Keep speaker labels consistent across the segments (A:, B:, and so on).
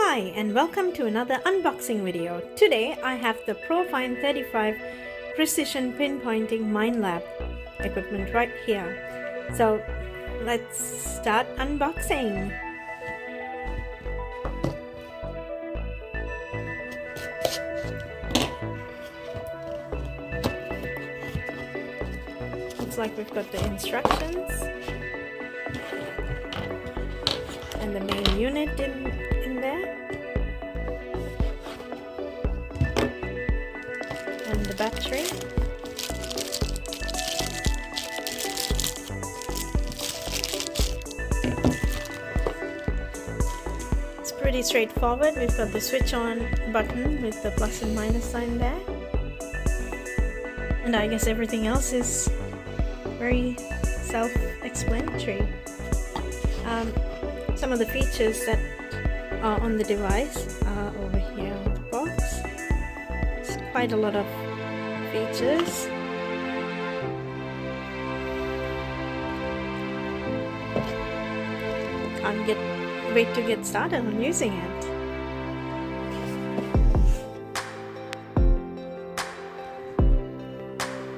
A: Hi and welcome to another unboxing video. Today I have the Pro Find 35 precision pinpointing Minelab equipment right here. So let's start unboxing. Looks like we've got the instructions and the main unit in there, and the battery. It's pretty straightforward. We've got the switch on button with the plus and minus sign there, and I guess everything else is very self-explanatory. Some of the features that are on the device are over here on the box. It's quite a lot of features. Can't wait to get started on using it.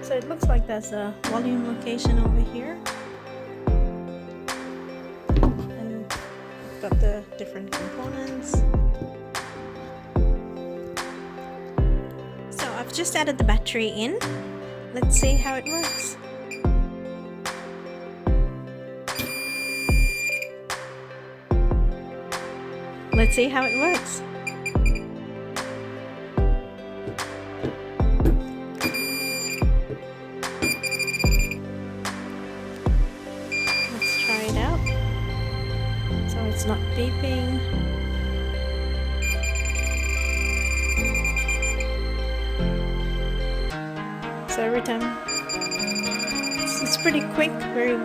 A: So it looks like there's a volume location over here. Got the different components. So I've just added the battery in. Let's see how it works. Let's see how it works. Let's try it out. So it's not beeping. So every time it's pretty quick, very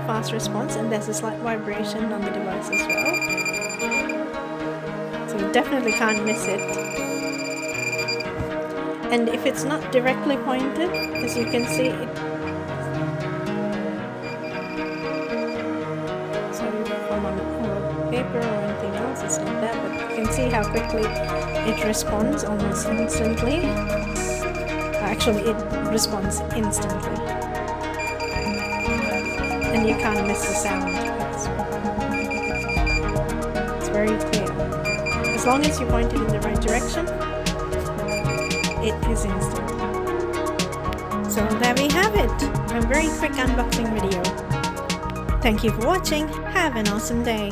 A: fast response, and there's a slight vibration on the device as well. So you definitely can't miss it. And if it's not directly pointed, as you can see, paper or anything else, it's not there, but you can see how quickly it responds almost instantly. Actually, it responds instantly, and you can't miss the sound. It's very clear. As long as you point it in the right direction, it is instant. So there we have it, a very quick unboxing video. Thank you for watching. Have an awesome day.